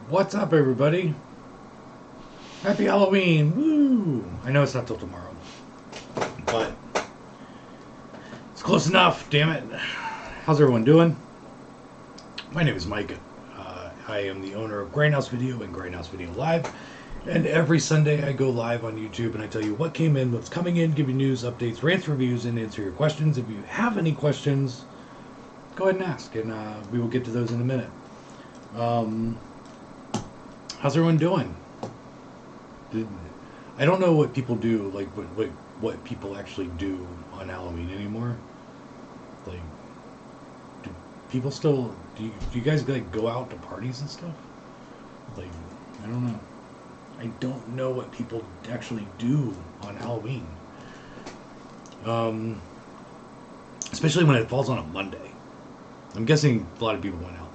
What's up, everybody? Happy Halloween! Woo! I know it's not till tomorrow, but it's close enough, damn it. How's everyone doing? My name is Mike. I am the owner of Grindhouse Video and Grindhouse Video Live, and every Sunday I go live on YouTube and I tell you what came in, what's coming in, give you news, updates, rants, reviews, and answer your questions. If you have any questions, go ahead and ask, and we will get to those in a minute. How's everyone doing? I don't know what people do, like what people actually do on Halloween anymore. Like, do people still do you guys like go out to parties and stuff? Like, I don't know. I don't know what people actually do on Halloween. Especially when it falls on a Monday. I'm guessing a lot of people went out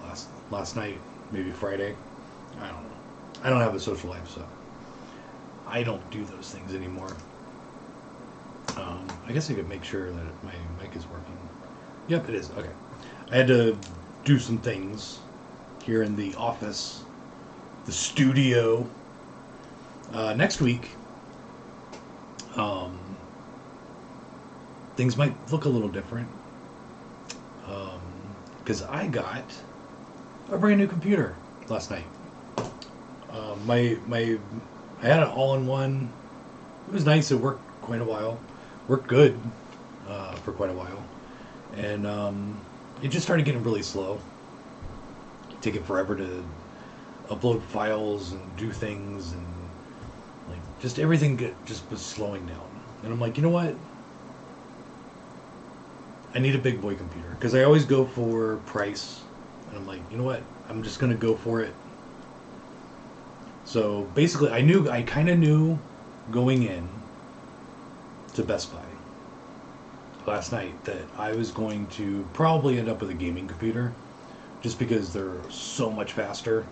last night, maybe Friday. I don't know. I don't have a social life, so I don't do those things anymore. I guess I could make sure that my mic is working. Yep, it is. Okay. I had to do some things here in the office, the studio. Next week, things might look a little different. Because I got a brand new computer last night. I had an all-in-one. It was nice. It worked quite a while. Worked good for quite a while, and it just started getting really slow. Taking forever to upload files and do things, and like just everything just was slowing down. And I'm like, you know what? I need a big boy computer because I always go for price, and I'm like, you know what? I'm just gonna go for it. So basically, I kind of knew going in to Best Buy last night that I was going to probably end up with a gaming computer just because they're so much faster.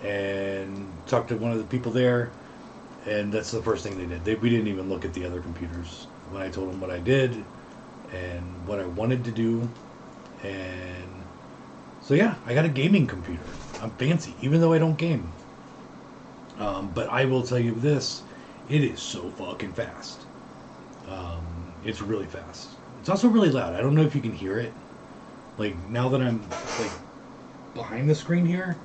And talked to one of the people there, and that's the first thing they did. We didn't even look at the other computers when I told them what I did and what I wanted to do. And so yeah, I got a gaming computer. I'm fancy, even though I don't game. But I will tell you this, it is so fucking fast. It's really fast. It's also really loud. I don't know if you can hear it. Like, now that I'm, like, behind the screen here,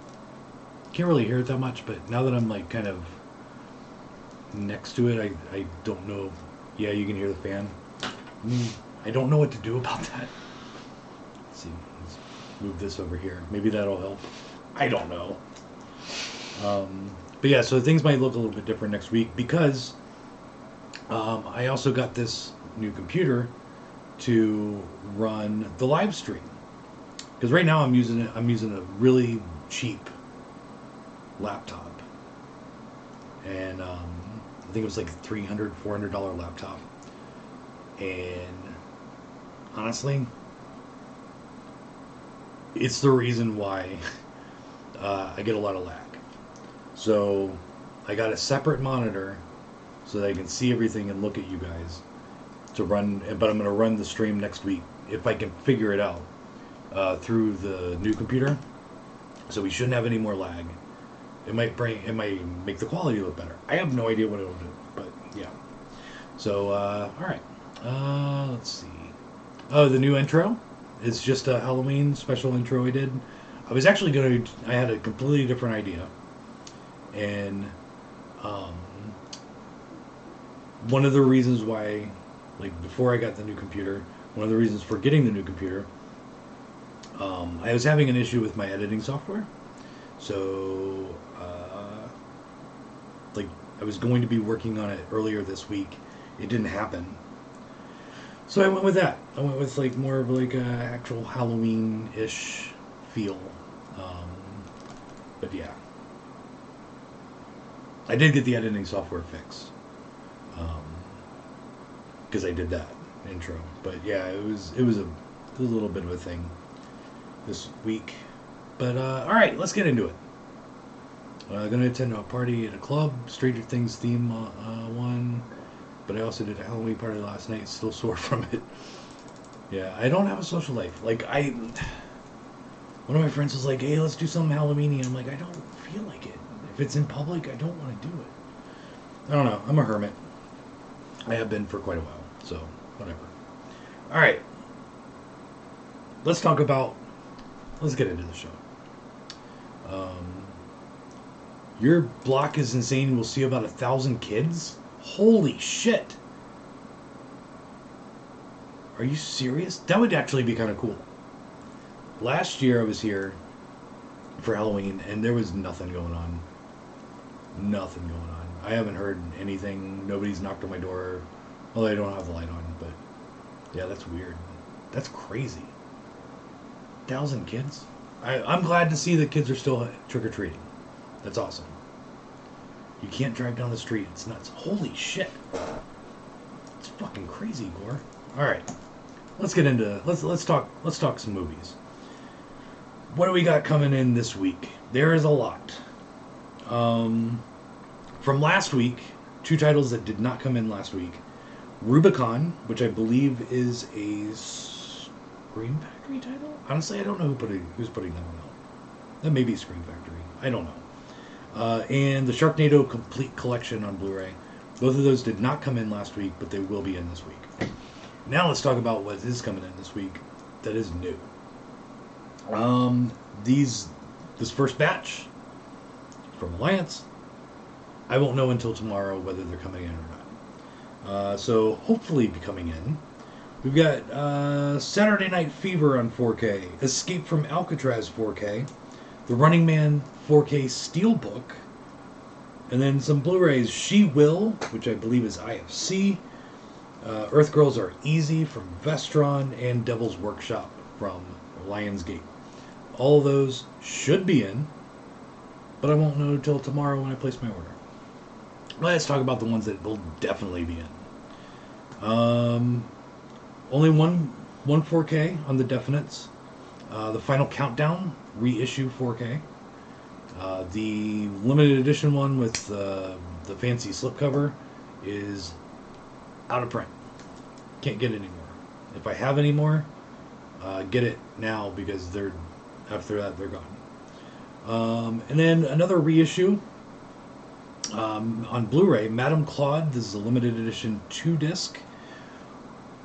can't really hear it that much, but now that I'm, like, kind of next to it, I don't know. Yeah, you can hear the fan. I don't know what to do about that. Let's see. Let's move this over here. Maybe that'll help. I don't know. But yeah, so things might look a little bit different next week because I also got this new computer to run the live stream. Because right now I'm using a really cheap laptop, and I think it was like $300, $400 laptop. And honestly, it's the reason why I get a lot of lag. So I got a separate monitor so that I can see everything and look at you guys to run. But I'm going to run the stream next week if I can figure it out through the new computer. So we shouldn't have any more lag. It might make the quality look better. I have no idea what it'll do, but yeah. So all right, let's see. Oh, the new intro is just a Halloween special intro I did. I was actually I had a completely different idea. And one of the reasons why, like before I got the new computer, one of the reasons for getting the new computer, I was having an issue with my editing software. So, like I was going to be working on it earlier this week. It didn't happen. So I went with that. I went with like more of like a actual Halloween-ish feel. But yeah. I did get the editing software fixed because I did that intro. But yeah, it was a little bit of a thing this week. But all right, let's get into it. I'm gonna attend a party at a club, Stranger Things theme one. But I also did a Halloween party last night. Still sore from it. Yeah, I don't have a social life. Like when One of my friends was like, hey, let's do something Halloween-y. I'm like, I don't feel like it. If it's in public, I don't want to do it. I don't know. I'm a hermit. I have been for quite a while, so whatever. All right. Let's get into the show. Your block is insane. We'll see about 1,000 kids? Holy shit. Are you serious? That would actually be kind of cool. Last year I was here for Halloween and there was nothing going on. Nothing going on. I haven't heard anything. Nobody's knocked on my door. Well, I don't have the light on, but yeah, that's weird. That's crazy. 1,000 kids? I'm glad to see that kids are still trick-or-treating. That's awesome. You can't drive down the street. It's nuts. Holy shit. It's fucking crazy, Gore. All right. Let's get into let's talk some movies. What do we got coming in this week? There is a lot. From last week, 2 titles that did not come in last week. Rubicon, which I believe is a Scream Factory title? Honestly, I don't know who's putting that one out. That may be Scream Factory. I don't know. And the Sharknado Complete Collection on Blu-ray. Both of those did not come in last week, but they will be in this week. Now let's talk about what is coming in this week that is new. This first batch from Alliance, I won't know until tomorrow whether they're coming in or not. So hopefully be coming in. We've got Saturday Night Fever on 4K, Escape from Alcatraz 4K, The Running Man 4K Steelbook, and then some Blu-rays, She Will, which I believe is IFC, Earth Girls Are Easy from Vestron, and Devil's Workshop from Lionsgate. All of those should be in, but I won't know until tomorrow when I place my order. Let's talk about the ones that will definitely be in. Only one 4K on the definites. The Final Countdown reissue 4K. The limited edition one with the fancy slipcover is out of print. Can't get it anymore. If I have any more, get it now because after that they're gone. And then another reissue on Blu-ray, Madame Claude. This is a limited edition 2-disc.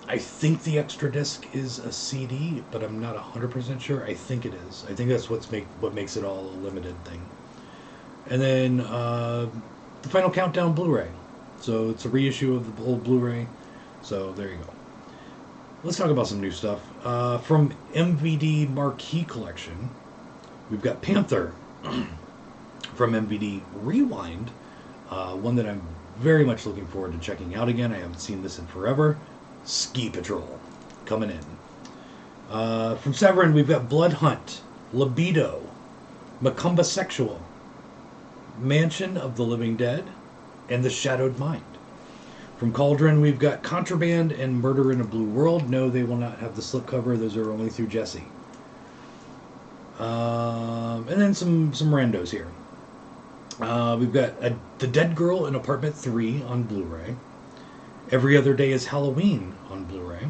I think the extra disc is a CD, but I'm not 100% sure. I think it is. I think that's what makes it all a limited thing. And then the Final Countdown Blu-ray. So it's a reissue of the old Blu-ray. So there you go. Let's talk about some new stuff. From MVD Marquee Collection, we've got Panther from MVD Rewind. One that I'm very much looking forward to checking out again. I haven't seen this in forever. Ski Patrol coming in. From Severin, we've got Blood Hunt, Libido, Macumba Sexual, Mansion of the Living Dead, and The Shadowed Mind. From Cauldron, we've got Contraband and Murder in a Blue World. No, they will not have the slipcover. Those are only through Jesse. And then some randos here. We've got The Dead Girl in Apartment 3 on Blu-ray. Every Other Day is Halloween on Blu-ray.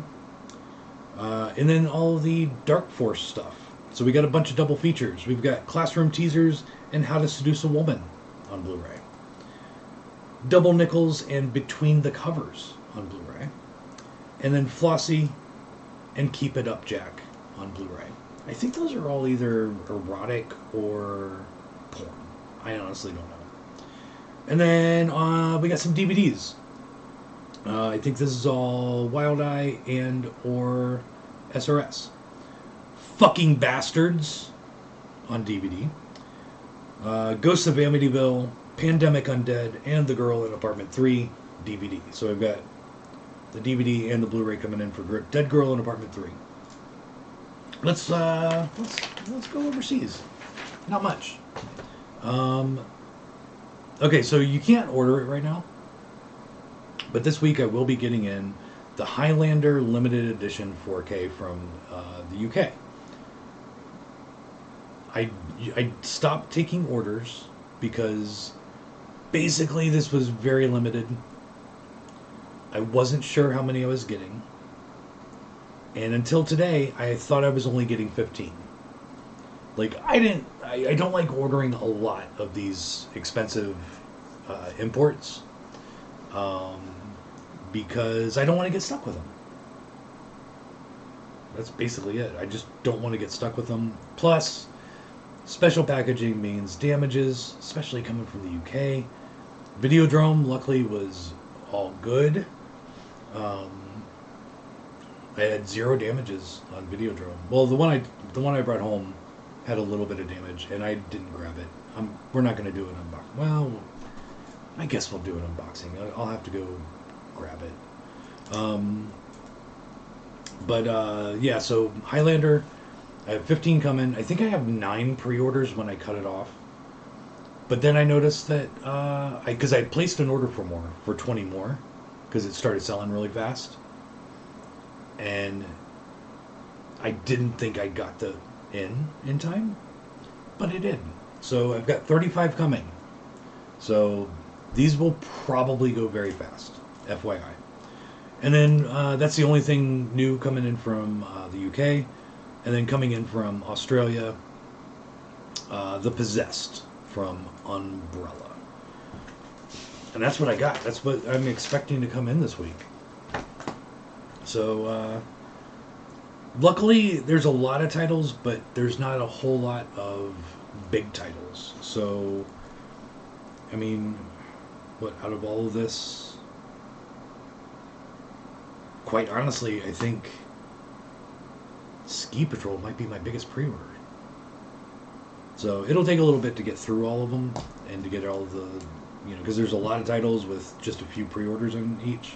And then all the Dark Force stuff. So we got a bunch of double features. We've got Classroom Teasers and How to Seduce a Woman on Blu-ray. Double Nickels and Between the Covers on Blu-ray. And then Flossie and Keep It Up, Jack on Blu-ray. I think those are all either erotic or porn. I honestly don't know. And then we got some DVDs. I think this is all Wild Eye and or SRS. Fucking Bastards on DVD. Ghosts of Amityville, Pandemic Undead, and The Girl in Apartment 3 DVD. So I've got the DVD and the Blu-ray coming in for Dead Girl in Apartment 3. Let's go overseas. Not much. Okay, so you can't order it right now. But this week I will be getting in the Highlander Limited Edition 4K from the UK. I stopped taking orders because basically this was very limited. I wasn't sure how many I was getting. And until today, I thought I was only getting 15. Like, I don't like ordering a lot of these expensive imports, um, because I don't want to get stuck with them. That's basically it. I just don't want to get stuck with them. Plus, special packaging means damages, especially coming from the UK. Videodrome, luckily, was all good. Um, I had 0 damages on Videodrome. Well, the one I brought home had a little bit of damage, and I didn't grab it. We're not going to do an unboxing. Well, I guess we'll do an unboxing. I'll have to go grab it. Yeah, so Highlander, I have 15 coming. I think I have 9 pre-orders when I cut it off. But then I noticed that, because I placed an order for more, for 20 more, because it started selling really fast. And I didn't think I got the in time, but I did. So I've got 35 coming. So these will probably go very fast, FYI. And then that's the only thing new coming in from the UK. And then coming in from Australia, The Possessed from Umbrella. And that's what I got. That's what I'm expecting to come in this week. So, luckily, there's a lot of titles, but there's not a whole lot of big titles. So, I mean, out of all of this, quite honestly, I think Ski Patrol might be my biggest pre-order. So it'll take a little bit to get through all of them and to get all of the, because there's a lot of titles with just a few pre-orders in each.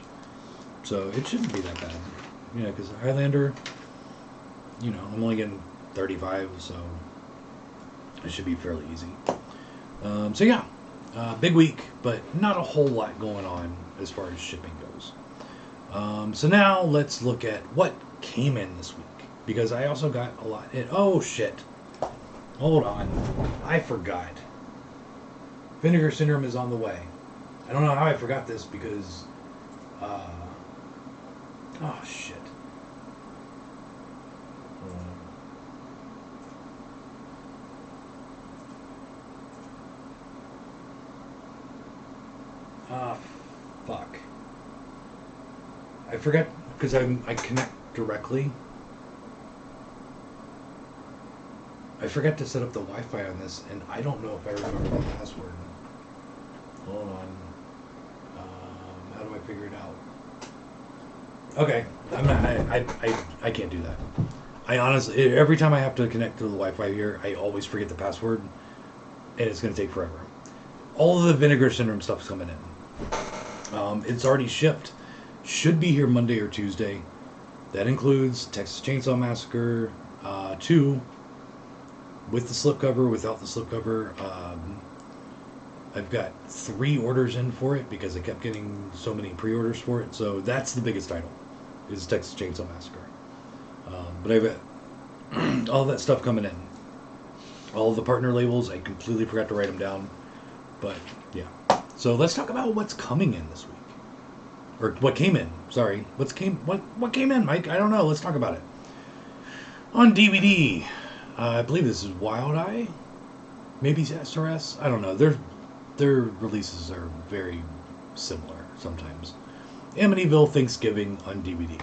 So it shouldn't be that bad. Because Highlander, I'm only getting 35, so it should be fairly easy. Big week, but not a whole lot going on as far as shipping goes. So now let's look at what came in this week, because I also got a lot in. Oh shit. Hold on. I forgot. Vinegar Syndrome is on the way. I don't know how I forgot this because... oh, shit. Fuck. I forgot because I connect directly. I forgot to set up the Wi-Fi on this, and I don't know if I remember the password. Hold on. How do I figure it out? Okay, I can't do that. I honestly, every time I have to connect to the Wi-Fi here, I always forget the password, and it's going to take forever. All of the Vinegar Syndrome stuff's coming in. It's already shipped. Should be here Monday or Tuesday. That includes Texas Chainsaw Massacre 2, with the slipcover, without the slipcover. I've got 3 orders in for it because I kept getting so many pre-orders for it. So that's the biggest title, is Texas Chainsaw Massacre. But I've got all that stuff coming in. All of the partner labels, I completely forgot to write them down. But yeah. So let's talk about what's coming in this week. Or what came in. Sorry. What came in, Mike? I don't know. Let's talk about it. On DVD, I believe this is Wild Eye. Maybe SRS. I don't know. Their releases are very similar sometimes. Amityville Thanksgiving on DVD.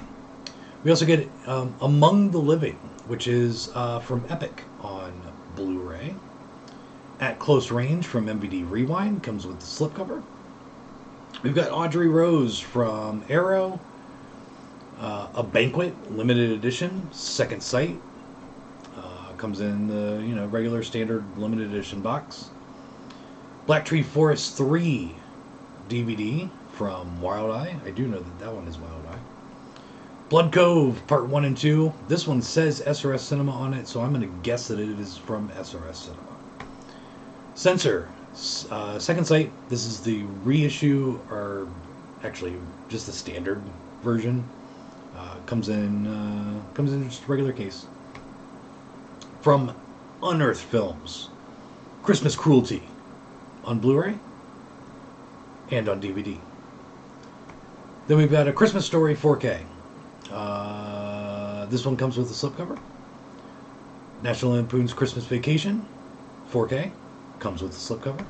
We also get Among the Living, which is from Epic on Blu-ray. At Close Range from MVD Rewind, comes with the slipcover. We've got Audrey Rose from Arrow. A Banquet limited edition, Second Sight. Comes in the regular standard limited edition box. Black Tree Forest 3 DVD from Wild Eye. I do know that one is Wild Eye. Blood Cove Part 1 and 2. This one says SRS Cinema on it, so I'm going to guess that it is from SRS Cinema. Censor, Second Sight. This is the reissue, or actually just the standard version. Comes in just a regular case. From Unearthed Films, Christmas Cruelty on Blu-ray and on DVD. Then we've got A Christmas Story 4K. This one comes with a slipcover. National Lampoon's Christmas Vacation, 4K, comes with the slipcover.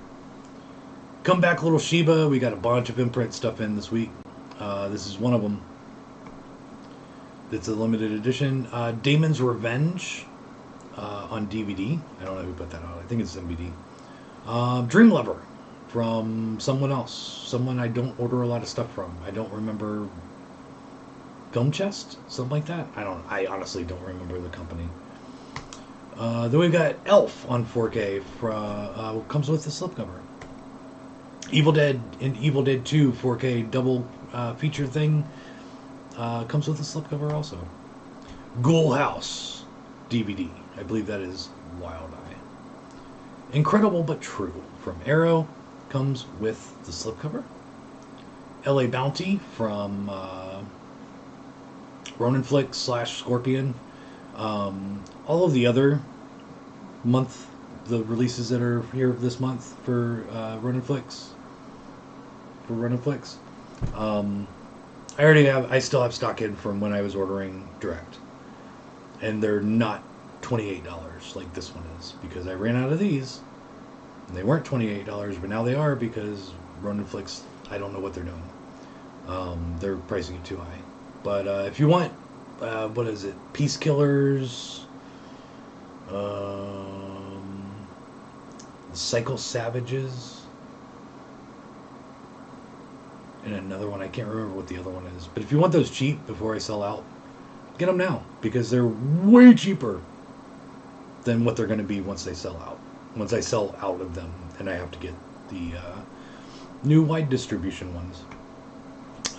Come Back Little Sheba, we got a bunch of imprint stuff in this week. This is one of them. It's a limited edition. Damon's Revenge on DVD. I don't know who put that out. I think it's MBD. Dream Lover from someone else. Someone I don't order a lot of stuff from. I don't remember. Film Chest? Something like that? I honestly don't remember the company. Then we've got Elf on 4K. Comes with the slipcover. Evil Dead and Evil Dead 2 4K double feature thing. Comes with a slipcover also. Ghoul House DVD. I believe that is Wild Eye. Incredible But True from Arrow comes with the slipcover. LA Bounty from Ronin Flick / Scorpion. All of the other the releases that are here this month for Ronin Flicks. I still have stock in from when I was ordering direct. And they're not $28 like this one is, because I ran out of these. And they weren't $28, but now they are because Ronin Flicks, I don't know what they're doing. They're pricing it too high. But if you want, what is it? Peace Killers, Psycho Savages, and another one. I can't remember what the other one is. But if you want those cheap before I sell out, get them now, because they're way cheaper than what they're going to be once they sell out. Once I sell out of them, and I have to get the new wide distribution ones.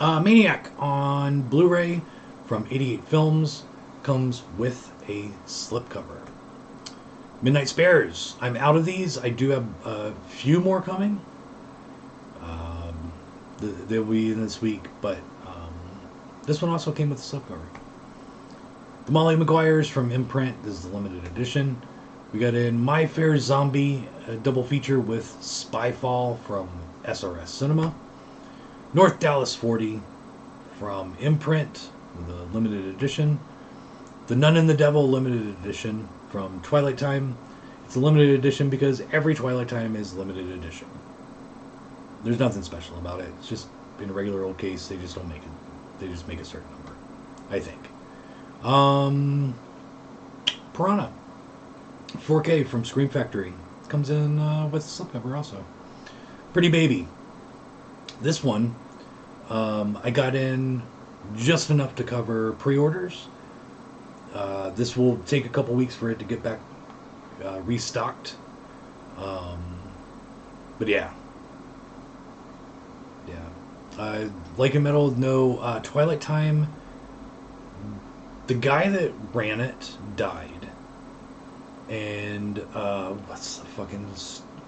Maniac on Blu-ray from 88 Films comes with a slipcover. Midnight Spares. I'm out of these. I do have a few more coming. They'll be in this week, but this one also came with a slipcover. The Molly Maguires from Imprint. This is the limited edition. We got in My Fair Zombie, a double feature with Spyfall from SRS Cinema. North Dallas 40 from Imprint, the limited edition. The Nun and the Devil limited edition from Twilight Time. It's a limited edition because every Twilight Time is limited edition. There's nothing special about it. It's just in a regular old case. They just don't make it. They just make a certain number, I think. Piranha 4K from Scream Factory comes in with a slipcover also. Pretty Baby. This one I got in just enough to cover pre-orders. This will take a couple weeks for it to get back restocked. But yeah. Like a Metal, no. Twilight Time, the guy that ran it died. And what's the fucking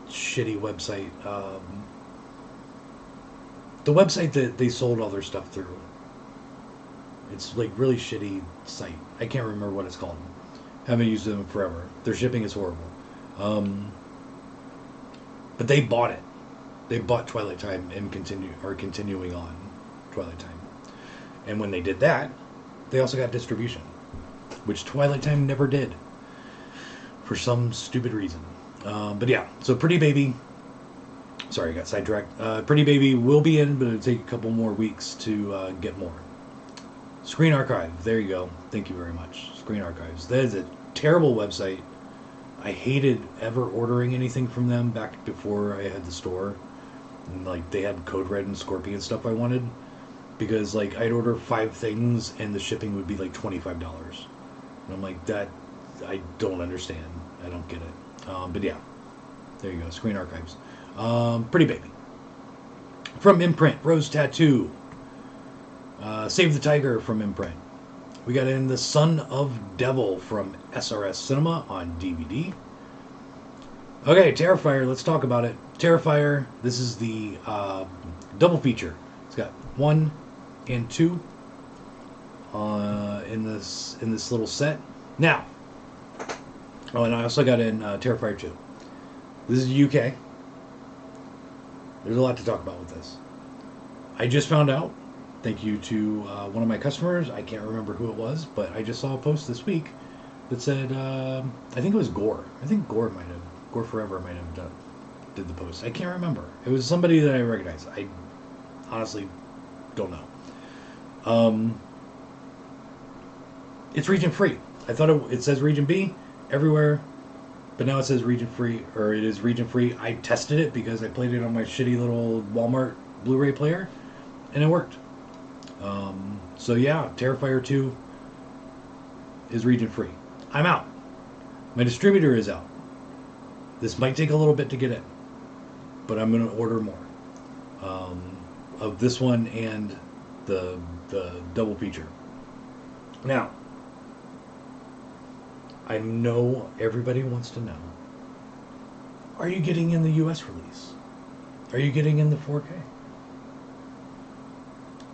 shitty website? The website that they sold all their stuff through. It's like really shitty site. I can't remember what it's called. Haven't used them forever. Their shipping is horrible. But they bought it. They bought Twilight Time and continuing on Twilight Time. And when they did that, they also got distribution, which Twilight Time never did for some stupid reason. But yeah, so Pretty Baby. Sorry, I got sidetracked. Pretty Baby will be in, but it'll take a couple more weeks to get more. Screen Archive. There you go. Thank you very much. Screen Archives. That is a terrible website. I hated ever ordering anything from them back before I had the store. And, like, they had Code Red and Scorpion stuff I wanted. Because, like, I'd order 5 things and the shipping would be, like, $25. And I'm like, that, I don't understand. I don't get it. But yeah. There you go. Screen Archives. Pretty Baby. From Imprint. Rose Tattoo. Save the Tiger from Imprint. We got in The Son of Devil from SRS Cinema on DVD. Okay, Terrifier, let's talk about it. Terrifier, this is the double feature. It's got 1 and 2 in this little set. Now, oh, and I also got in Terrifier 2. This is UK. There's a lot to talk about with this. I just found out, thank you to one of my customers, I can't remember who it was, but I just saw a post this week that said, I think it was Gore. I think Gore Forever might have did the post. I can't remember. It was somebody that I recognize. I honestly don't know. It's region free. I thought it says region B everywhere, but now it says region free, or it is region free. I tested it because I played it on my shitty little Walmart Blu-ray player, and it worked. So yeah, Terrifier 2 is region free. I'm out. My distributor is out. This might take a little bit to get in, but I'm going to order more of this one and the double feature. Now, I know everybody wants to know, are you getting in the US release? Are you getting in the 4K?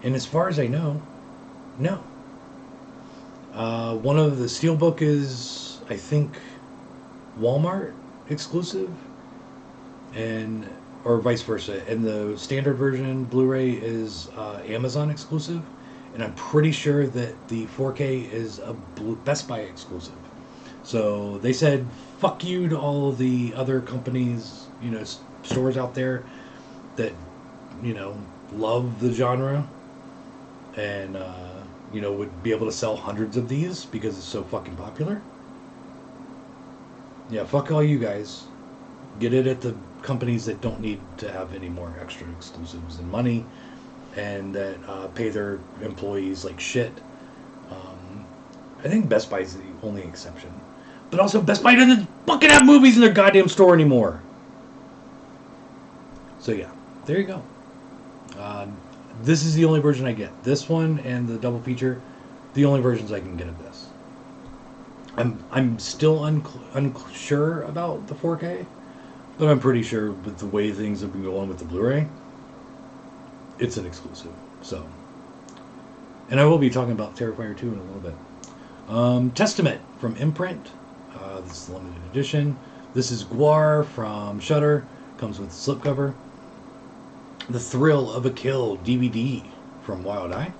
And as far as I know, no. One of the Steelbook is, I think, Walmart exclusive, and or vice versa. And the standard version Blu-ray is Amazon exclusive, and I'm pretty sure that the 4K is a Best Buy exclusive. So they said, "Fuck you" to all of the other companies, stores out there that love the genre and would be able to sell hundreds of these because it's so fucking popular. Yeah, fuck all you guys. Get it at the companies that don't need to have any more extra exclusives and money, and that pay their employees like shit. I think Best Buy is the only exception. But also, Best Buy doesn't fucking have movies in their goddamn store anymore. So yeah, there you go. This is the only version I get. This one and the double feature, the only versions I can get of this. I'm still unsure about the 4K, but I'm pretty sure with the way things have been going with the Blu-ray, it's an exclusive. So, and I will be talking about Terrifier 2 in a little bit. Testament from Imprint. This is the limited edition. This is Guar from Shudder. Comes with a slipcover. The Thrill of a Kill DVD from Wild Eye.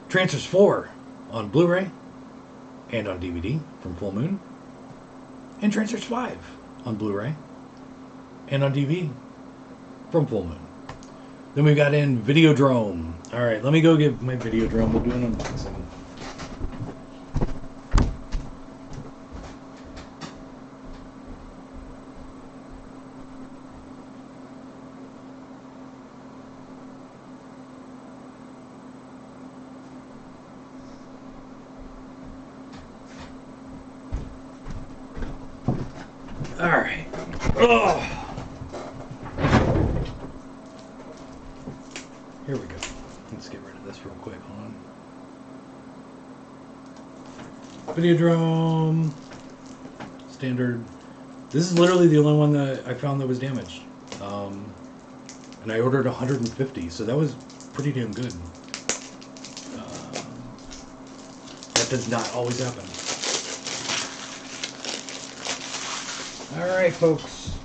Trancers 4 on Blu-ray and on DVD from Full Moon. And Trancers 5 on Blu-ray and on DVD from Full Moon. Then we got in Videodrome. Alright, let me go give my Videodrome. We'll do an unboxing. Alright. Oh. Here we go. Let's get rid of this real quick. Hold on. Videodrome. Standard. This is literally the only one that I found that was damaged. And I ordered 150, so that was pretty damn good. That does not always happen. Alright, folks.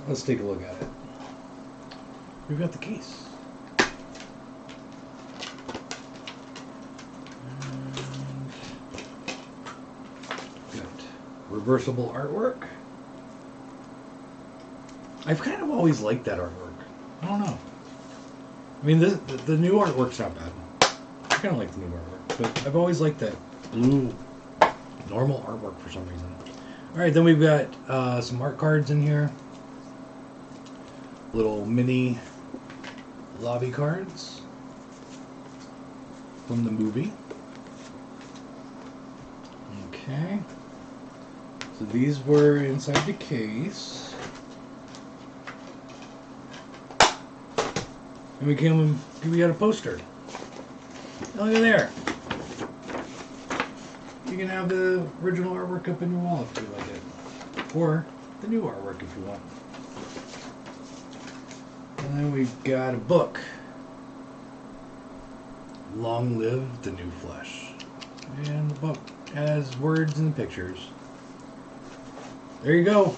Let's take a look at it. We've got the case. And got reversible artwork. I've kind of always liked that artwork. I don't know. I mean, the new artwork's not bad. I kind of like the new artwork, but I've always liked that blue normal artwork for some reason. Alright, then we've got some art cards in here. Little mini lobby cards from the movie. Okay. So these were inside the case. And we got a poster. Look at there. You can have the original artwork up in your wall if you like it. Or the new artwork if you want. And then we've got a book. Long Live the New Flesh. And the book has words and pictures. There you go.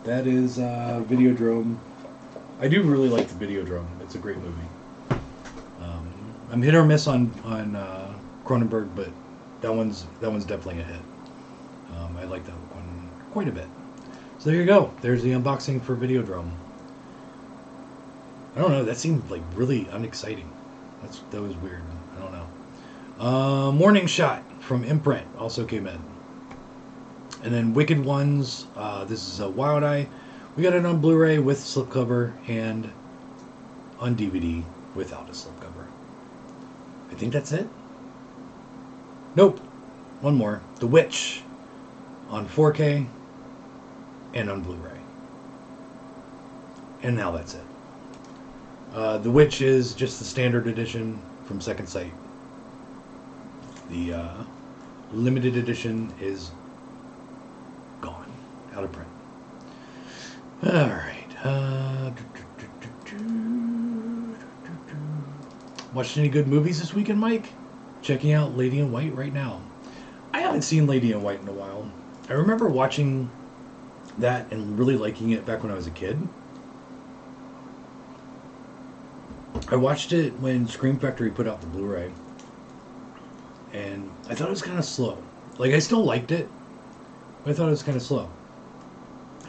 That is Videodrome. I do really like the Videodrome. It's a great movie. I'm hit or miss on Cronenberg, but that one's definitely a hit. I like that one quite a bit. So there you go. There's the unboxing for Videodrome. I don't know. That seemed like really unexciting. That was weird. I don't know. Morning Shot from Imprint also came in. And then Wicked Ones. This is a Wild Eye. We got it on Blu-ray with slipcover and on DVD without a slipcover. I think that's it. Nope. One more. The Witch on 4K and on Blu-ray. And now that's it. The Witch is just the standard edition from Second Sight. The limited edition is gone, out of print. All right. Watched any good movies this weekend, Mike? Checking out Lady in White right now. I haven't seen Lady in White in a while. I remember watching that and really liking it back when I was a kid. I watched it when Scream Factory put out the Blu-ray, and I thought it was kind of slow. Like, I still liked it, but I thought it was kind of slow.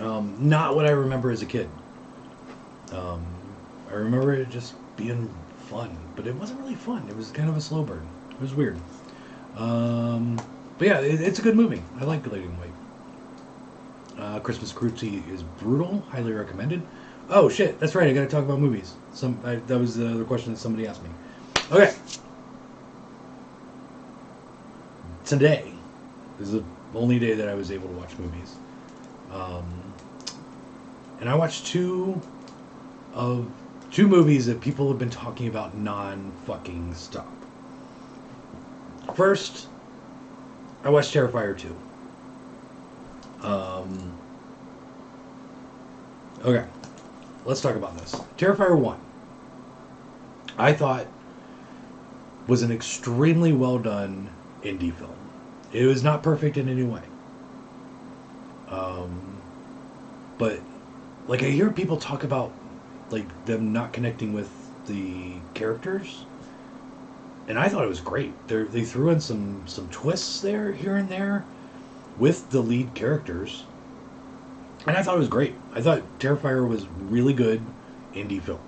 Not what I remember as a kid. I remember it just being fun, but it wasn't really fun. It was kind of a slow burn. It was weird. But yeah, it's a good movie. I like Lady in White. Christmas Cruelty is brutal. Highly recommended. Oh shit, that's right. I got to talk about movies. That was the other question that somebody asked me. Okay. Today is the only day that I was able to watch movies. And I watched two movies that people have been talking about non-fucking stop. First, I watched Terrifier 2. Okay, let's talk about this. Terrifier 1, I thought, was an extremely well done indie film. It was not perfect in any way. But, like, I hear people talk about, like, them not connecting with the characters, and I thought it was great. They threw in some twists there, here and there, with the lead characters, and I thought it was great. I thought Terrifier was really good indie film.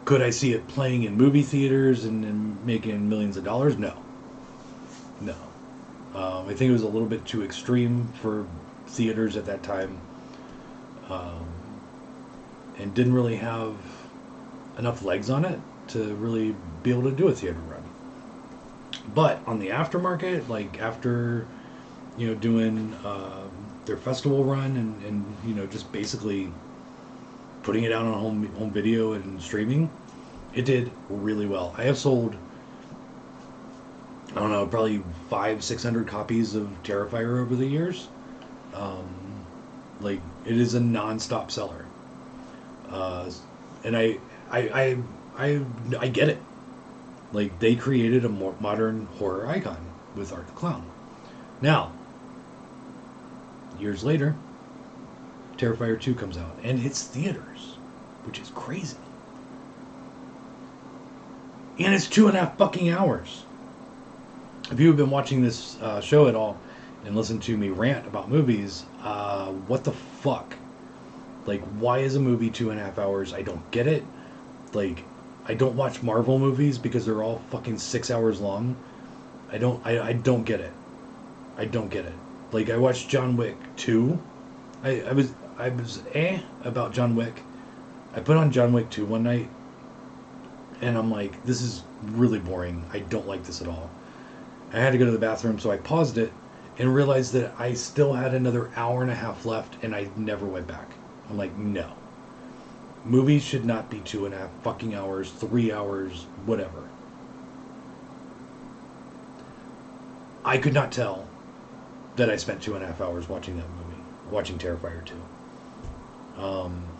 Could I see it playing in movie theaters and making millions of dollars? No. I think it was a little bit too extreme for theaters at that time, and didn't really have enough legs on it to really be able to do a theater run. But on the aftermarket, like after, doing their festival run and just basically putting it out on home video and streaming, it did really well. I have sold, I don't know, probably 500-600 copies of Terrifier over the years. Like, it is a non-stop seller, and I get it. Like, they created a more modern horror icon with Art the Clown. Now, years later, Terrifier 2 comes out and hits theaters, which is crazy. And it's 2.5 fucking hours. If you have been watching this show at all and listened to me rant about movies, what the fuck? Like, why is a movie 2.5 hours? I don't get it. Like, I don't watch Marvel movies because they're all fucking 6 hours long. I don't get it. I don't get it. Like, I watched John Wick 2. I was about John Wick. I put on John Wick 2 one night, and I'm like, this is really boring. I don't like this at all. I had to go to the bathroom, so I paused it and realized that I still had another hour and a half left, and I never went back. I'm like, no. Movies should not be 2.5 fucking hours, 3 hours, whatever. I could not tell that I spent 2.5 hours watching that movie, watching Terrifier 2.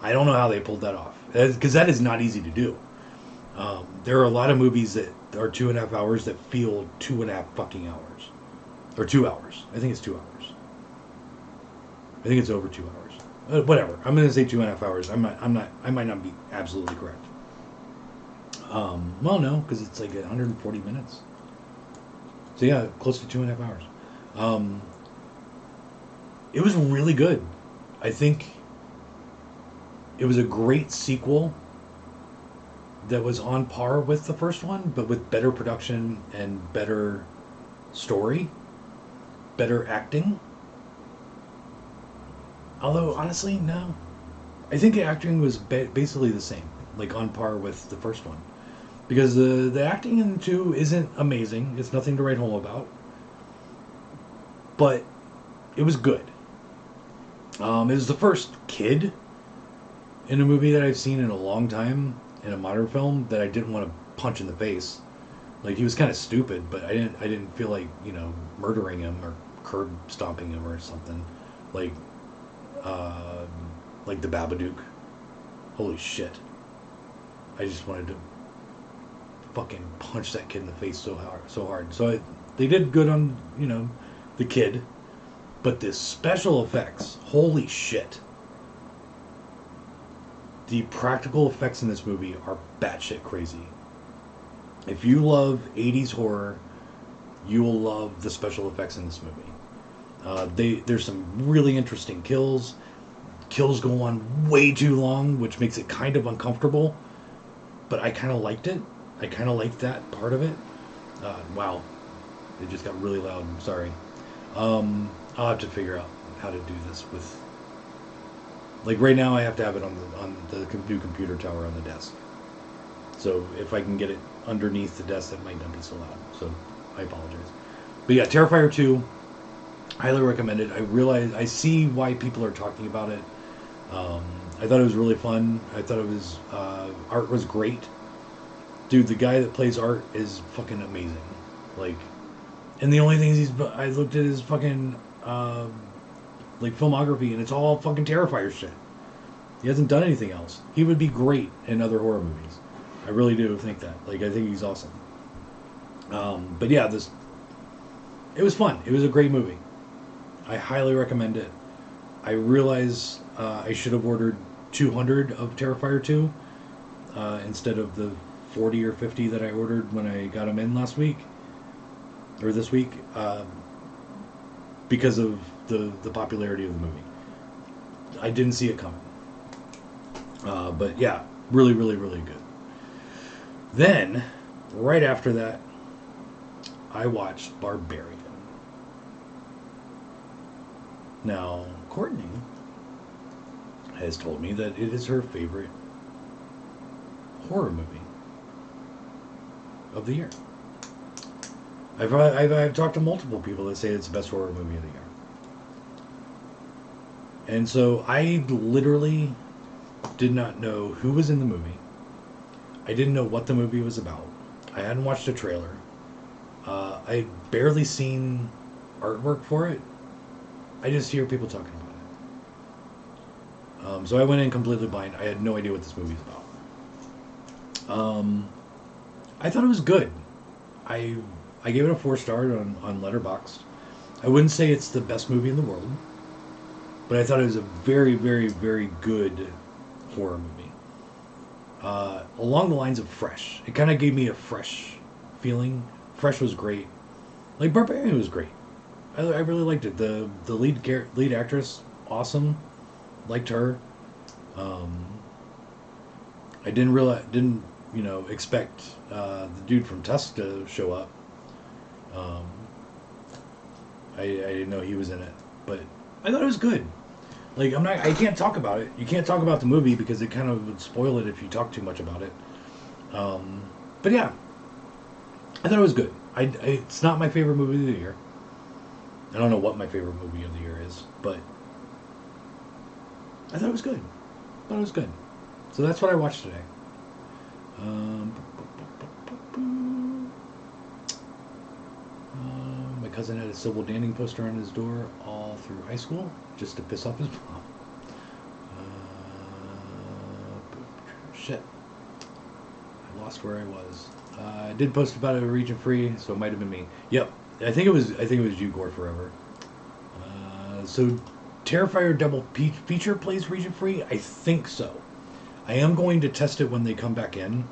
I don't know how they pulled that off, because that is not easy to do. There are a lot of movies that are 2.5 hours that feel 2.5 fucking hours, or 2 hours. I think it's 2 hours. I think it's over 2 hours. Whatever. I'm going to say 2.5 hours. I might not be absolutely correct. Well, no, because it's like 140 minutes. So yeah, close to 2.5 hours. Um, it was really good. I think it was a great sequel that was on par with the first one, but with better production and better story, better acting. Although honestly, no, I think the acting was basically the same, like on par with the first one, because the acting in two isn't amazing. It's nothing to write home about, but it was good. It was the first kid in a movie that I've seen in a long time in a modern film that I didn't want to punch in the face. Like he was kind of stupid, but I didn't feel like murdering him or curb stomping him or something. Like uh, like the Babadook. Holy shit! I just wanted to fucking punch that kid in the face so hard, so hard. They did good on the kid, but the special effects, holy shit! The practical effects in this movie are batshit crazy. If you love 80s horror, you will love the special effects in this movie. There's some really interesting kills. Kills go on way too long, which makes it kind of uncomfortable. But I kind of liked it. I kind of liked that part of it. Wow, it just got really loud. I'm sorry. I'll have to figure out how to do this with. Like right now, I have to have it on the new computer tower on the desk. So if I can get it underneath the desk, that might not be so loud. So I apologize. But yeah, Terrifier 2, highly recommend it. I see why people are talking about it. I thought it was really fun. I thought it was art was great. Dude, the guy that plays Art is fucking amazing. Like, and the only things I looked at his fucking like filmography, and it's all fucking Terrifier shit. He hasn't done anything else. He would be great in other horror movies. I really do think that. Like, I think he's awesome. But yeah, it was fun. It was a great movie. I highly recommend it. I realize I should have ordered 200 of Terrifier 2 instead of the 40 or 50 that I ordered when I got them in last week or this week because of the popularity of the movie. I didn't see it coming. But yeah, really, really, really good. Then, right after that, I watched Barbarian. Now, Courtney has told me that it is her favorite horror movie of the year. I've talked to multiple people that say it's the best horror movie of the year. And so I literally did not know who was in the movie. I didn't know what the movie was about. I hadn't watched a trailer. I had barely seen artwork for it. I just hear people talking about it. So I went in completely blind. I had no idea what this movie is about. I thought it was good. I gave it a 4-star on Letterboxd. I wouldn't say it's the best movie in the world, but I thought it was a very, very, very good horror movie. Along the lines of Fresh. It kind of gave me a Fresh feeling. Fresh was great. Like, Barbarian was great. I really liked it. The lead actress, awesome. Liked her. I didn't expect the dude from Tusk to show up. I didn't know he was in it, but I thought it was good. Like, I can't talk about it. You can't talk about the movie because it kind of would spoil it if you talk too much about it. But yeah, I thought it was good. It's not my favorite movie of the year. I don't know what my favorite movie of the year is, but I thought it was good. I thought it was good. So that's what I watched today. My cousin had a Sybil Danning poster on his door all through high school, just to piss off his mom. Shit. I lost where I was. I did post about it region free, so it might have been me. Yep. I think it was you, Gore Forever. So Terrifier double feature plays region free? I think so. I am going to test it when they come back in.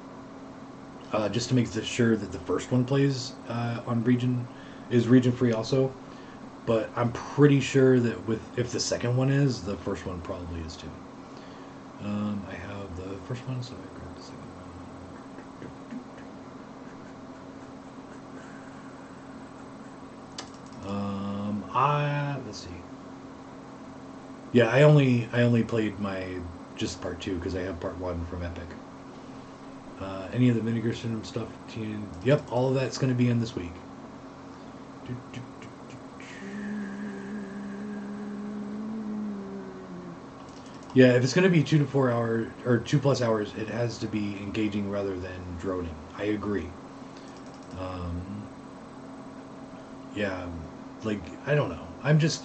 just to make sure that the first one plays on region free also. But I'm pretty sure that if the second one is, the first one probably is too. I have the first one, so I grab the second one. Let's see. Yeah, I only played my just part two because I have part one from Epic. Any of the Vinegar Syndrome stuff? Yep, all of that's going to be in this week. Yeah, if it's going to be 2 to 4 hours or 2+ hours, it has to be engaging rather than droning. I agree. Um, yeah, like I don't know. I just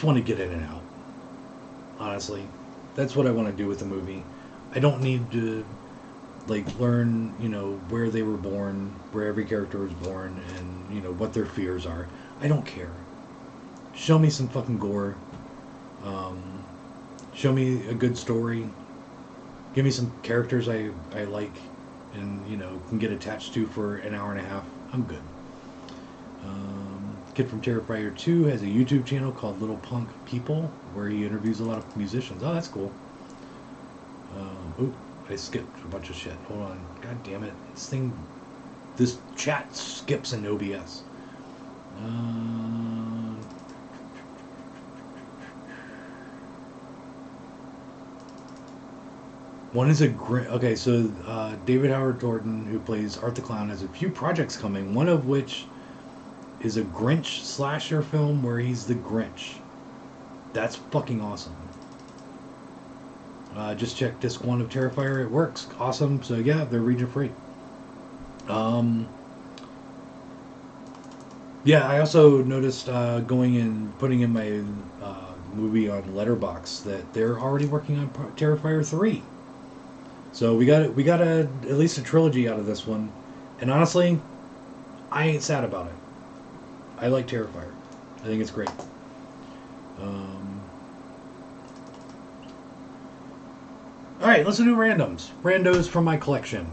want to get in and out. Honestly, that's what I want to do with the movie. I don't need to like learn, where they were born, where every character was born, and what their fears are. I don't care. Show me some fucking gore. Um, Show me a good story. Give me some characters I like and, can get attached to for an hour and a half. I'm good. Kid from Terrifier 2 has a YouTube channel called Little Punk People where he interviews a lot of musicians. Oh, that's cool. I skipped a bunch of shit. Hold on. God damn it. This chat skips in OBS. One is okay. So David Howard Thornton, who plays Art the Clown, has a few projects coming. One of which is a Grinch slasher film where he's the Grinch. That's fucking awesome. Just check disc 1 of Terrifier. It works. Awesome. So yeah, they're region free. Yeah, I also noticed going and putting in my movie on Letterbox that they're already working on Terrifier 3. So we got at least a trilogy out of this one, and honestly, I ain't sad about it. I like Terrifier. I think it's great. All right, let's do randoms. Randos from my collection.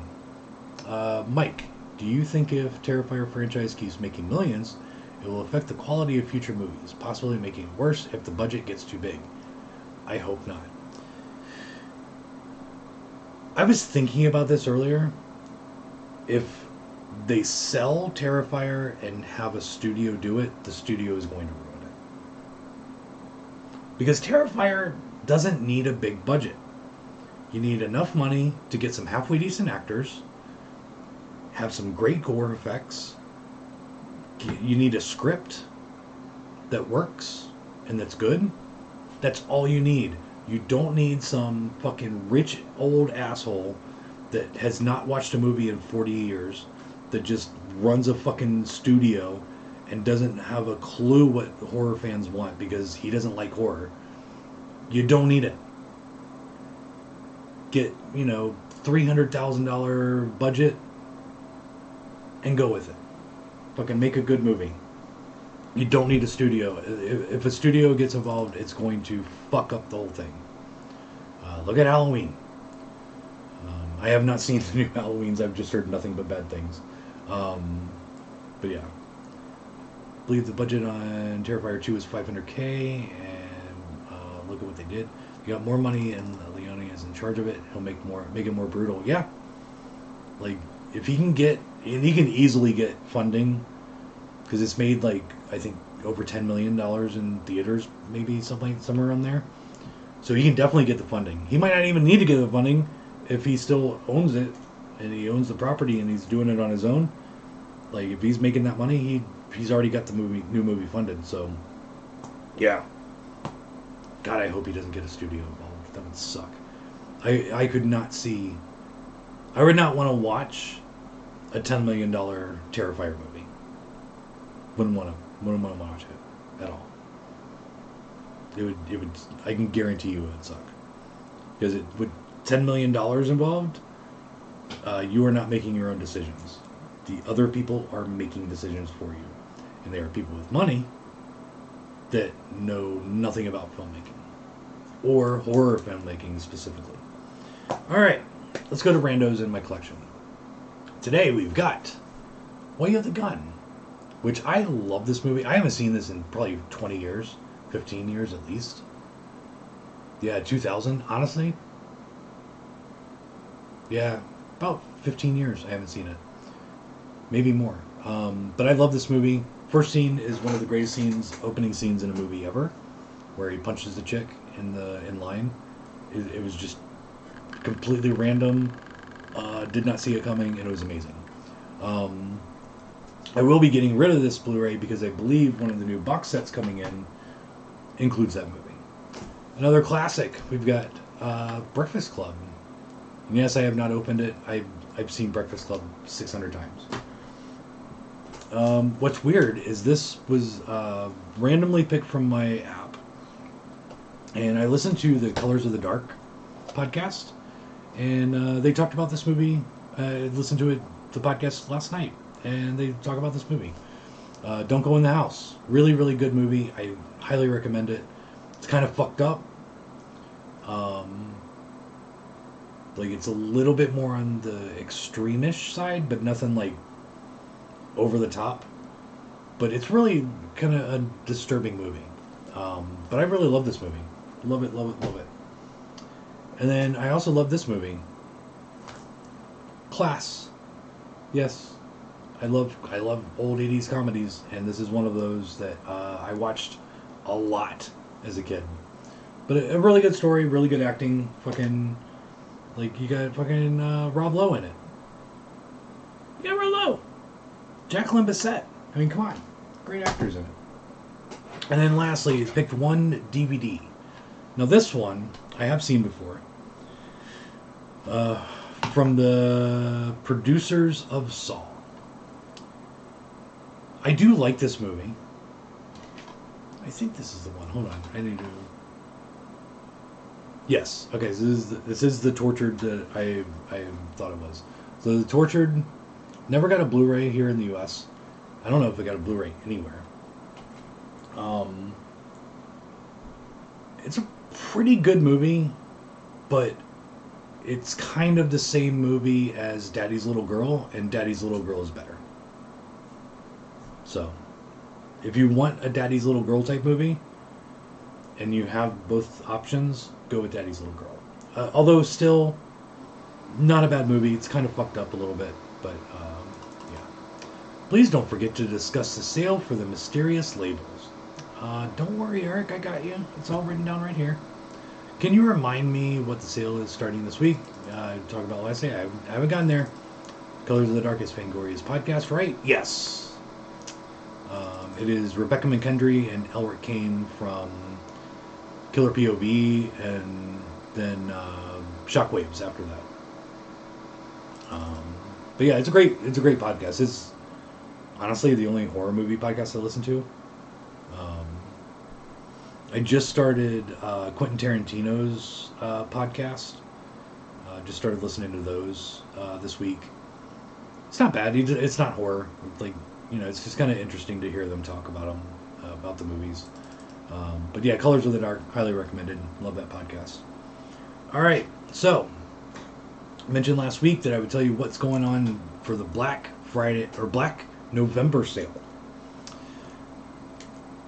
Mike, do you think if Terrifier franchise keeps making millions, it will affect the quality of future movies, possibly making it worse if the budget gets too big? I hope not. I was thinking about this earlier. If they sell Terrifier and have a studio do it, the studio is going to ruin it. Because Terrifier doesn't need a big budget. You need enough money to get some halfway decent actors, have some great gore effects. You need a script that works and that's good. That's all you need. You don't need some fucking rich old asshole that has not watched a movie in 40 years, that just runs a fucking studio and doesn't have a clue what horror fans want because he doesn't like horror. You don't need it. Get, $300,000 budget and go with it. Fucking make a good movie. You don't need a studio. If a studio gets involved, it's going to fuck up the whole thing. Look at Halloween. I have not seen the new Halloweens. I've just heard nothing but bad things. But yeah. I believe the budget on Terrifier 2 is $500K, and look at what they did. You got more money, and Leone is in charge of it. He'll make it more brutal. Yeah. Like, if he can get, and he can easily get funding, because it's made I think over $10 million in theaters, maybe somewhere around there. So he can definitely get the funding. He might not even need to get the funding if he still owns it and he owns the property and he's doing it on his own. Like, if he's making that money, he's already got the new movie funded. So yeah. God, I hope he doesn't get a studio involved. That would suck. I could not see. I would not want to watch a $10 million Terrifier movie. Wouldn't want to watch it at all. It would. I can guarantee you it would suck, because it would $10 million involved. You are not making your own decisions. The other people are making decisions for you, and they are people with money that know nothing about filmmaking or horror filmmaking specifically. All right, let's go to randos in my collection. today we've got Way of the Gun, which I love this movie. I haven't seen this in probably 20 years, 15 years at least. Yeah, 2000, honestly. Yeah, about 15 years I haven't seen it. Maybe more. But I love this movie. First scene is one of the greatest scenes, opening scenes in a movie ever, where he punches the chick in line. It was just completely random. Did not see it coming, and it was amazing. I will be getting rid of this Blu-ray because I believe one of the new box sets coming in includes that movie. Another classic, we've got Breakfast Club. And yes, I have not opened it. I've seen Breakfast Club 600 times. What's weird is this was randomly picked from my app. And I listened to the Colors of the Dark podcast. And they talked about this movie. I listened to the podcast last night. And they talk about this movie. Don't Go in the House. Really, really good movie. I highly recommend it. It's kind of fucked up. Like, it's a little bit more on the extreme-ish side, but nothing, like, over the top. But it's really kind of a disturbing movie. But I really love this movie. Love it, love it, love it. And then I also love this movie. Class. Yes. I love old 80s comedies, and this is one of those that I watched a lot as a kid. But a really good story, really good acting. Fucking, like, you got fucking Rob Lowe in it. You got Rob Lowe. Jacqueline Bisset. I mean, come on. Great actors in it. And then lastly, I picked one DVD. Now this one, I have seen before. From the producers of Saw. I do like this movie. I think this is the one. Hold on. I need to... Yes. Okay, so this is the Tortured that I thought it was. So the Tortured never got a Blu-ray here in the U.S. I don't know if it got a Blu-ray anywhere. It's a pretty good movie, but it's kind of the same movie as Daddy's Little Girl, and Daddy's Little Girl is better. So, if you want a Daddy's Little Girl type movie, and you have both options, go with Daddy's Little Girl. Although still not a bad movie. It's kind of fucked up a little bit, but yeah. Please don't forget to discuss the sale for the mysterious labels. Don't worry, Eric, I got you. It's all written down right here. Can you remind me what the sale is starting this week? Talk about last night. I haven't gotten there. Colors of the Dark is Fangoria's podcast, right? Yes. It is Rebecca McKendry and Elric Kane from Killer POV, and then Shockwaves after that. But yeah, it's a great podcast. It's honestly the only horror movie podcast I listen to. I just started Quentin Tarantino's podcast. Just started listening to those this week. It's not bad. It's not horror. Like, you know, it's just kind of interesting to hear them talk about about the movies. But yeah, Colors of the Dark, highly recommended. Love that podcast. All right, so I mentioned last week that I would tell you what's going on for the Black Friday or Black November sale.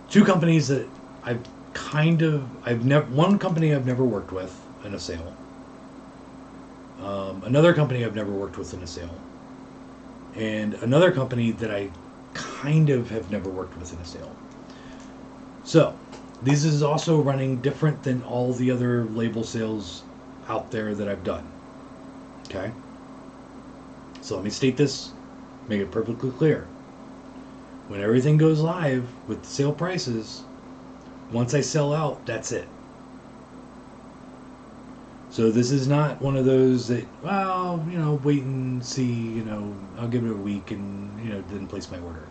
Two companies that one company I've never worked with in a sale. Another company I've never worked with in a sale. And another company that I kind of have never worked with in a sale. So, this is also running different than all the other label sales out there that I've done. Okay? So let me state this, make it perfectly clear. When everything goes live with the sale prices, once I sell out, that's it. So this is not one of those that, well, you know, wait and see, you know, I'll give it a week and, you know, then place my order.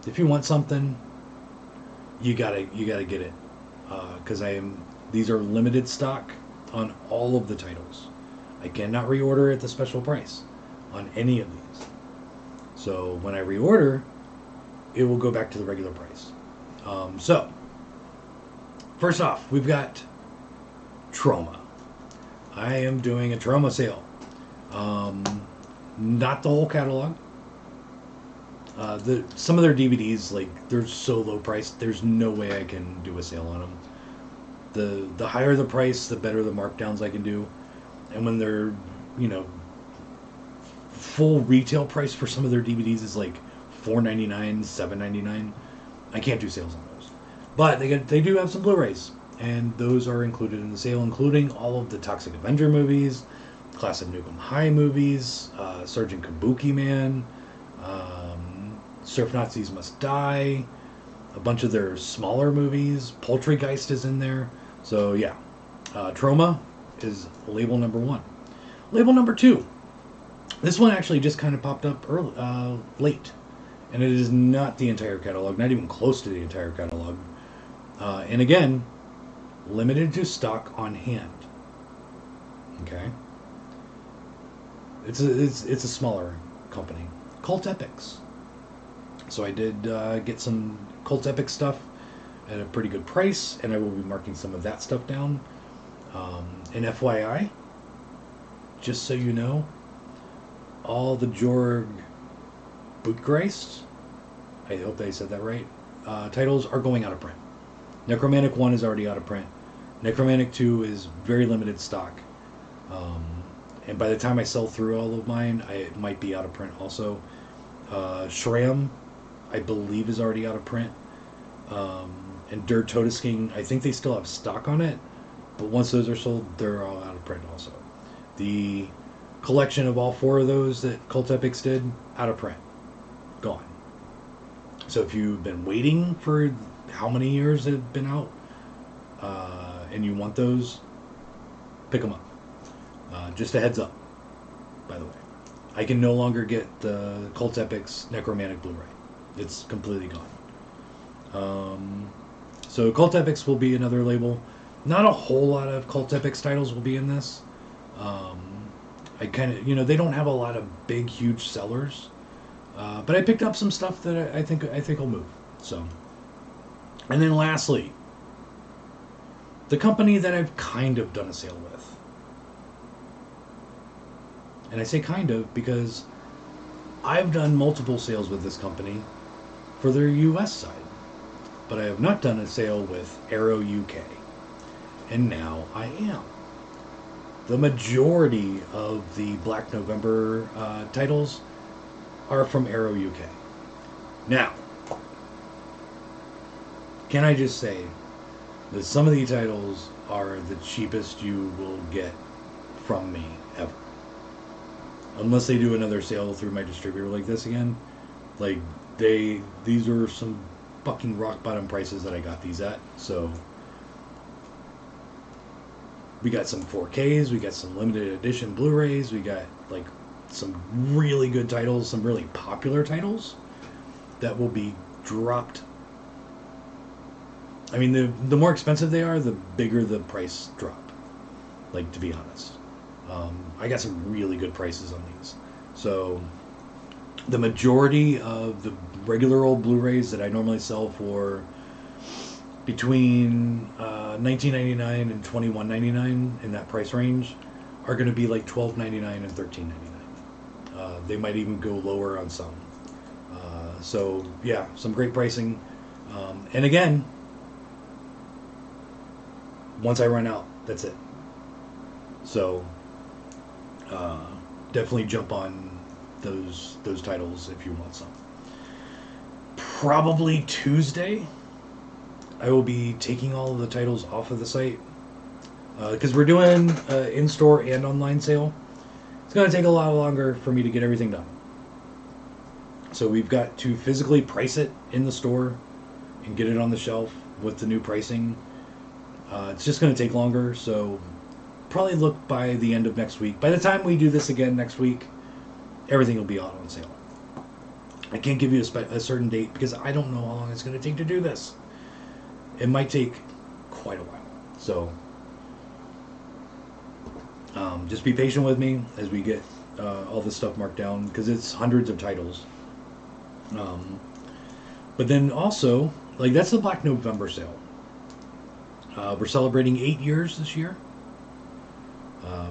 If you want something, you gotta get it. Because these are limited stock on all of the titles. I cannot reorder at the special price on any of these. So when I reorder, it will go back to the regular price. So, first off, we've got Troma. I am doing a Troma sale. Not the whole catalog. Some of their DVDs, like, they're so low priced, there's no way I can do a sale on them. The higher the price, the better the markdowns I can do. And when they're, you know, full retail price for some of their DVDs is like $4.99, $7.99. I can't do sales on those. But they do have some Blu-rays, and those are included in the sale, including all of the Toxic Avenger movies, Class of Nukem High movies, Sergeant Kabuki Man, Surf Nazis Must Die, a bunch of their smaller movies. Poultrygeist is in there. So yeah, Troma is label number 1. Label number 2. This one actually just kind of popped up late, and it is not the entire catalog, not even close to the entire catalog. And again, limited to stock on hand. Okay, it's a smaller company, Cult Epics. So I did get some Cult Epic stuff at a pretty good price, and I will be marking some of that stuff down. And FYI, just so you know, all the Jorg Bootgeist, I hope I said that right, titles are going out of print. Necromantic 1 is already out of print. Necromantic 2 is very limited stock. And by the time I sell through all of mine, it might be out of print also. Shram, I believe, is already out of print. And Der Todesking, I think they still have stock on it, but once those are sold, they're all out of print also. The collection of all 4 of those that Cult Epics did, out of print. Gone. So if you've been waiting for how many years they've been out, and you want those, pick them up. Just a heads up, by the way. I can no longer get the Cult Epics Necromantic Blu-ray. It's completely gone. So Cult Epics will be another label. Not a whole lot of Cult Epics titles will be in this. I kind of, they don't have a lot of big, huge sellers. But I picked up some stuff that I think will move. So, and then lastly, the company that I've kind of done a sale with. And I say kind of because I've done multiple sales with this company for their US side. But I have not done a sale with Arrow UK. And now I am. The majority of the Black November titles are from Arrow UK. Now, can I just say that some of these titles are the cheapest you will get from me ever. Unless they do another sale through my distributor like this again. Like, these are some fucking rock bottom prices that I got these at. So, we got some 4Ks, we got some limited edition Blu-rays, we got, like, some really good titles, some really popular titles that will be dropped. I mean, the more expensive they are, the bigger the price drop. Like, to be honest. I got some really good prices on these. So, the majority of the regular old Blu-rays that I normally sell for between $19.99 and $21.99 in that price range are going to be like $12.99 and $13.99. They might even go lower on some. So, yeah, some great pricing. And again, once I run out, that's it. So, definitely jump on those titles if you want some. Probably Tuesday, I will be taking all of the titles off of the site because we're doing in-store and online sale. It's going to take a lot longer for me to get everything done. So we've got to physically price it in the store and get it on the shelf with the new pricing. It's just going to take longer, so probably look by the end of next week. By the time we do this again next week, everything will be out on sale. I can't give you a certain date because I don't know how long it's going to take to do this. It might take quite a while. So just be patient with me as we get all this stuff marked down because it's hundreds of titles. But then also, like, that's the Black November sale. We're celebrating 8 years this year.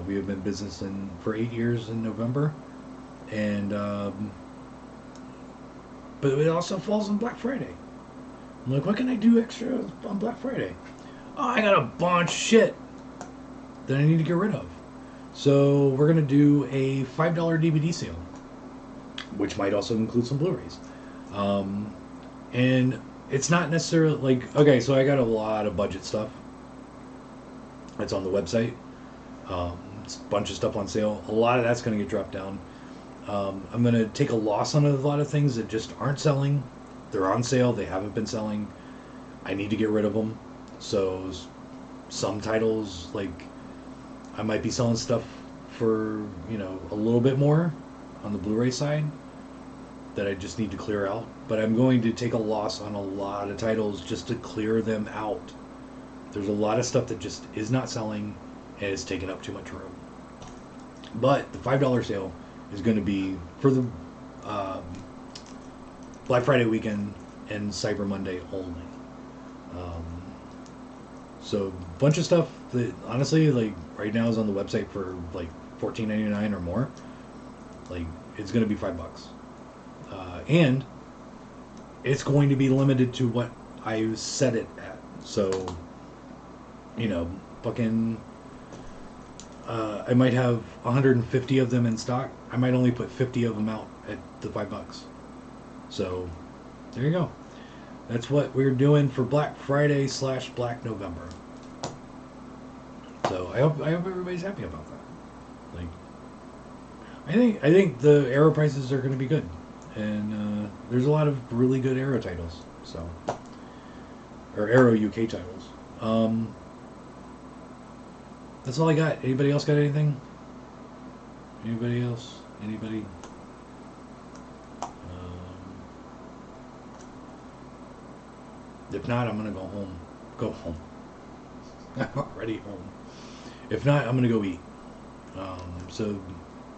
We have been in business for 8 years in November. And but it also falls on Black Friday. I'm like, what can I do extra on Black Friday? Oh, I got a bunch of shit that I need to get rid of. So we're gonna do a $5 DVD sale, which might also include some Blu-rays. And it's not necessarily like, okay, so I got a lot of budget stuff. It's on the website. It's a bunch of stuff on sale. A lot of that's going to get dropped down. I'm going to take a loss on a lot of things that just aren't selling. They're on sale. They haven't been selling. I need to get rid of them. So some titles, like, I might be selling stuff for, you know, a little bit more on the Blu-ray side that I just need to clear out. But I'm going to take a loss on a lot of titles just to clear them out. There's a lot of stuff that just is not selling and is taking up too much room. But the $5 sale is going to be for the Black Friday weekend and Cyber Monday only. So a bunch of stuff that honestly, like, right now is on the website for like $14.99 or more. Like, it's going to be $5. And it's going to be limited to what I set it at. So, you know, fucking, I might have 150 of them in stock. I might only put 50 of them out at the $5. So, there you go. That's what we're doing for Black Friday / Black November. So I hope everybody's happy about that. Like, I think the Arrow prices are going to be good, and there's a lot of really good Arrow titles. So, or Arrow UK titles. That's all I got. Anybody else got anything? Anybody else? Anybody? If not, I'm gonna go home. Go home. I'm already home. If not, I'm gonna go eat. So,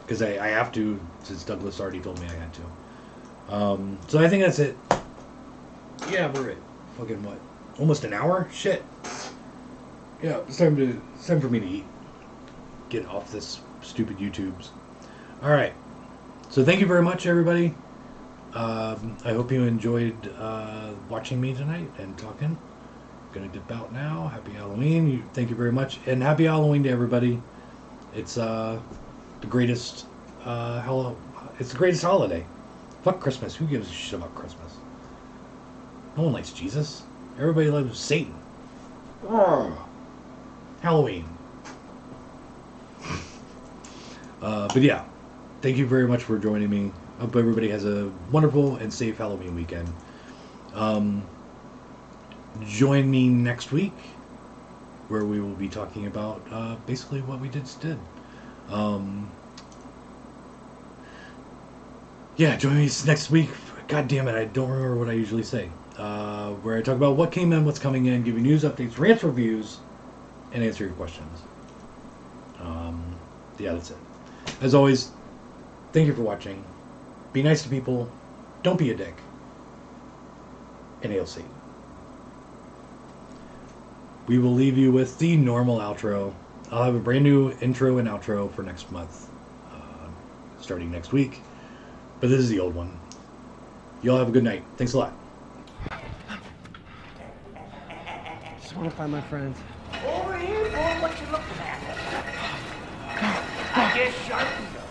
because I have to, since Douglas already told me I had to. So I think that's it. Yeah, we're at fucking what? Almost an hour? Shit. Yeah, it's time for me to eat. Get off this stupid YouTubes. All right. So thank you very much, everybody. I hope you enjoyed watching me tonight and talking. Gonna dip out now. Happy Halloween. Thank you very much, and happy Halloween to everybody. It's the greatest it's the greatest holiday. Fuck Christmas. Who gives a shit about Christmas? No one likes Jesus. Everybody loves Satan. Urgh. Halloween. But yeah, thank you very much for joining me. Hope everybody has a wonderful and safe Halloween weekend. Join me next week, where we will be talking about basically what we just did. Yeah, join me next week. God damn it, I don't remember what I usually say. Where I talk about what came in, what's coming in, give you news updates, rants, reviews, and answer your questions. Yeah, that's it. As always, thank you for watching. Be nice to people. Don't be a dick. And ALC. We will leave you with the normal outro. I'll have a brand new intro and outro for next month, starting next week. But this is the old one. Y'all have a good night. Thanks a lot. Just want to find my friends. Over here, boy, what you looking at? I guess sharpened them.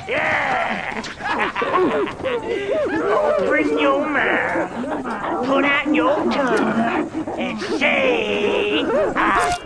Yeah! Open your mouth, put out your tongue, and say, I